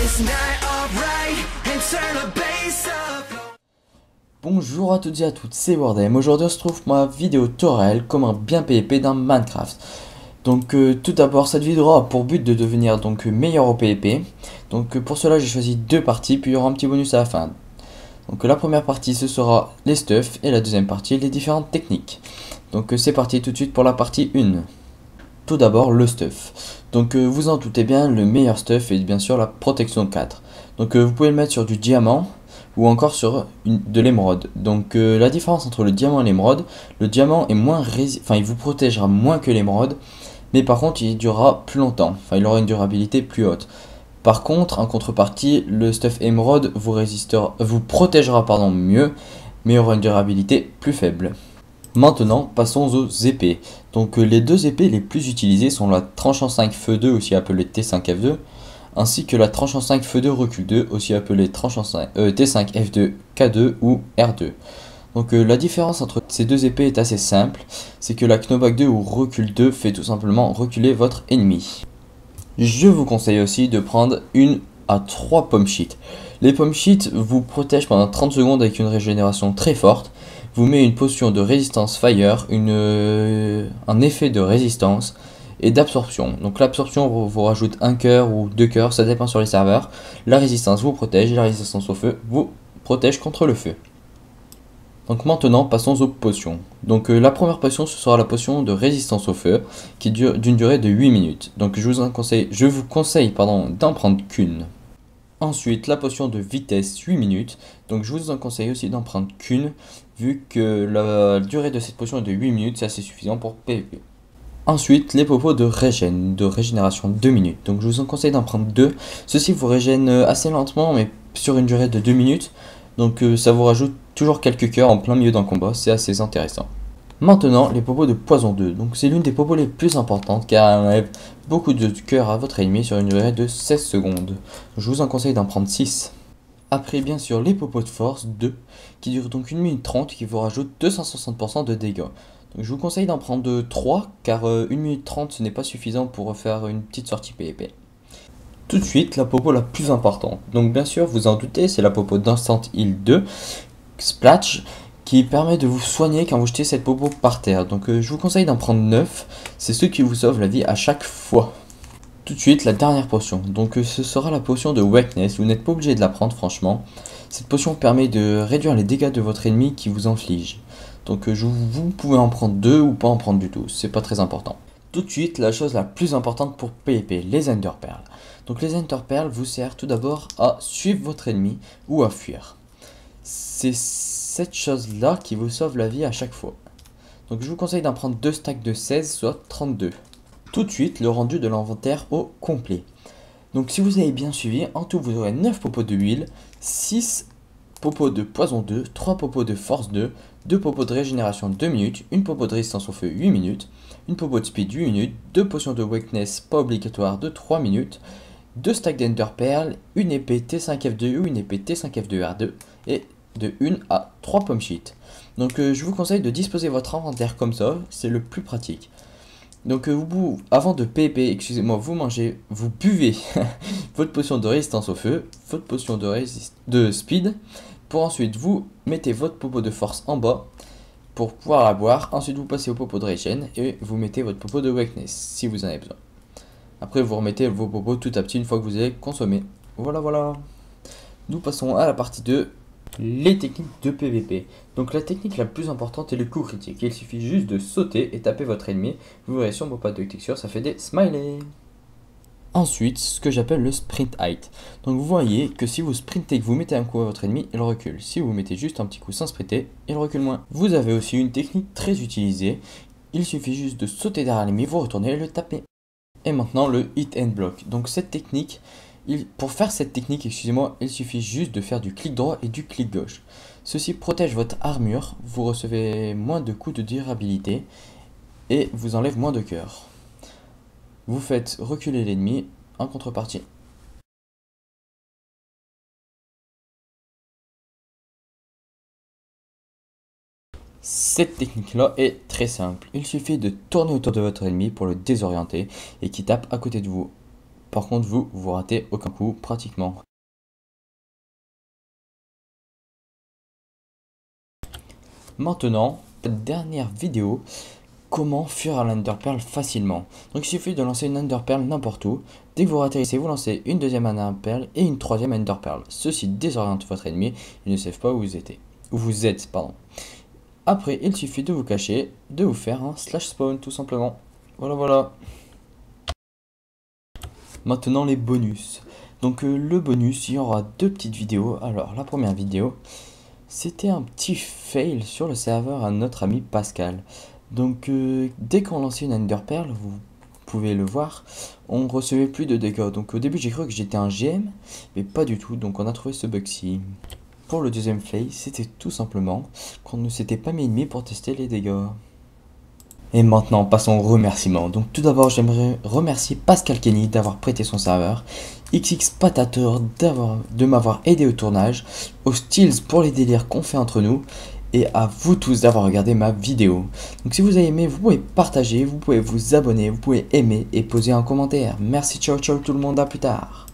this night alright and turn the bass up. Bonjour à toutes et à toutes, c'est Wardem. Aujourd'hui on se trouve pour ma vidéo tutoriel comment bien PvP dans Minecraft. Donc tout d'abord cette vidéo a pour but de devenir meilleur au PvP. Donc pour cela j'ai choisi deux parties, puis il y aura un petit bonus à la fin. Donc la première partie ce sera les stuffs et la deuxième partie les différentes techniques. Donc c'est parti tout de suite pour la partie 1. Tout d'abord le stuff. Donc vous en doutez bien, le meilleur stuff est bien sûr la protection 4. Donc vous pouvez le mettre sur du diamant ou encore sur de l'émeraude. Donc la différence entre le diamant et l'émeraude, le diamant est moins il vous protégera moins que l'émeraude, mais par contre il durera plus longtemps, il aura une durabilité plus haute. Par contre, en contrepartie, le stuff émeraude vous protégera mieux, mais aura une durabilité plus faible. Maintenant, passons aux épées. Donc les deux épées les plus utilisées sont la tranchant 5 feu 2, aussi appelée T5F2, ainsi que la tranchant 5 feu 2 recul 2, aussi appelée T5F2 K2 ou R2. Donc la différence entre ces deux épées est assez simple, c'est que la Knockback 2 ou recul 2 fait tout simplement reculer votre ennemi. Je vous conseille aussi de prendre 1 à 3 pommes shit. Les pommes shit vous protègent pendant 30 secondes avec une régénération très forte, vous met une potion de résistance fire, un effet de résistance et d'absorption. Donc l'absorption vous rajoute un cœur ou 2 cœurs, ça dépend sur les serveurs. La résistance vous protège et la résistance au feu vous protège contre le feu. Donc maintenant passons aux potions. Donc la première potion ce sera la potion de résistance au feu qui dure d'une durée de 8 minutes. Donc je vous conseille d'en prendre qu'une. Ensuite la potion de vitesse 8 minutes. Donc je vous en conseille aussi d'en prendre qu'une vu que la durée de cette potion est de 8 minutes, c'est assez suffisant pour PvP. Ensuite, les popos de régénération 2 minutes. Donc je vous en conseille d'en prendre 2. Ceci vous régène assez lentement, mais sur une durée de 2 minutes. Donc ça vous rajoute toujours quelques cœurs en plein milieu d'un combat, c'est assez intéressant. Maintenant, les popos de poison 2. Donc c'est l'une des popos les plus importantes car elle enlève beaucoup de cœurs à votre ennemi sur une durée de 16 secondes. Je vous en conseille d'en prendre 6. Après bien sûr les popos de force 2 qui durent donc 1 minute 30 qui vous rajoute 260% de dégâts. Donc je vous conseille d'en prendre 3 car 1 minute 30 ce n'est pas suffisant pour faire une petite sortie PvP. Tout de suite la popo la plus importante. Donc bien sûr vous en doutez, c'est la popo d'Instant Heal 2 Splash qui permet de vous soigner quand vous jetez cette popo par terre. Donc je vous conseille d'en prendre 9, c'est ce qui vous sauve la vie à chaque fois. Tout de suite la dernière potion, donc ce sera la potion de Weakness, vous n'êtes pas obligé de la prendre franchement. Cette potion permet de réduire les dégâts de votre ennemi qui vous inflige. Donc vous pouvez en prendre 2 ou pas en prendre du tout, c'est pas très important. Tout de suite la chose la plus importante pour PvP, les Ender Pearls. Donc les Ender Pearls vous servent tout d'abord à suivre votre ennemi ou à fuir. C'est cette chose là qui vous sauve la vie à chaque fois. Donc je vous conseille d'en prendre 2 stacks de 16, soit 32. Tout de suite le rendu de l'inventaire au complet. Donc si vous avez bien suivi, en tout vous aurez 9 popos de huile, 6 popos de poison 2, 3 popos de force 2, 2 popos de régénération 2 minutes, une popo de résistance au feu 8 minutes, une popo de speed 8 minutes, 2 potions de weakness pas obligatoire de 3 minutes, 2 stacks d'Ender Pearl, une épée T5F2 ou une épée T5F2R2 et de 1 à 3 pommes shit. Donc je vous conseille de disposer votre inventaire comme ça, c'est le plus pratique. Donc avant de PvP, vous buvez votre potion de résistance au feu, votre potion de speed, pour ensuite vous mettez votre popo de force en bas pour pouvoir la boire. Ensuite vous passez au popo de régène et vous mettez votre popo de weakness si vous en avez besoin. Après vous remettez vos popos tout à petit une fois que vous avez consommé. Voilà. Nous passons à la partie 2. Les techniques de PvP. Donc la technique la plus importante est le coup critique. Il suffit juste de sauter et taper votre ennemi. Vous verrez sur vos pattes de texture, ça fait des smileys. Ensuite, ce que j'appelle le sprint height. Donc vous voyez que si vous sprintez et que vous mettez un coup à votre ennemi, il recule. Si vous mettez juste un petit coup sans sprinter, il recule moins. Vous avez aussi une technique très utilisée. Il suffit juste de sauter derrière l'ennemi, vous retournez et le taper. Et maintenant le hit and block. Donc cette technique, pour faire cette technique, il suffit juste de faire du clic droit et du clic gauche. Ceci protège votre armure, vous recevez moins de coups de durabilité et vous enlève moins de cœur. Vous faites reculer l'ennemi en contrepartie. Cette technique-là est très simple. Il suffit de tourner autour de votre ennemi pour le désorienter et qu'il tape à côté de vous. Par contre, vous ratez aucun coup pratiquement. Maintenant, dernière vidéo, comment fuir à l'Enderpearl facilement. Donc il suffit de lancer une Enderpearl n'importe où. Dès que vous atterrissez, vous lancez une deuxième Enderpearl et une troisième Enderpearl. Ceci désoriente votre ennemi, ils ne savent pas où vous êtes, pardon. Après, il suffit de vous cacher, de vous faire un /spawn tout simplement. Voilà. Maintenant les bonus. Donc le bonus, il y aura deux petites vidéos. Alors la première vidéo, c'était un petit fail sur le serveur à notre ami Pascal. Donc dès qu'on lançait une Enderpearl, vous pouvez le voir, on recevait plus de dégâts. Donc au début j'ai cru que j'étais un GM, mais pas du tout, donc on a trouvé ce bug-ci. Pour le deuxième fail, c'était tout simplement qu'on ne s'était pas mis ennemi pour tester les dégâts. Et maintenant, passons aux remerciements. Donc tout d'abord, j'aimerais remercier Pascal Kenny d'avoir prêté son serveur, XX Patateur de m'avoir aidé au tournage, aux Steels pour les délires qu'on fait entre nous, et à vous tous d'avoir regardé ma vidéo. Donc si vous avez aimé, vous pouvez partager, vous pouvez vous abonner, vous pouvez aimer et poser un commentaire. Merci, ciao tout le monde, à plus tard.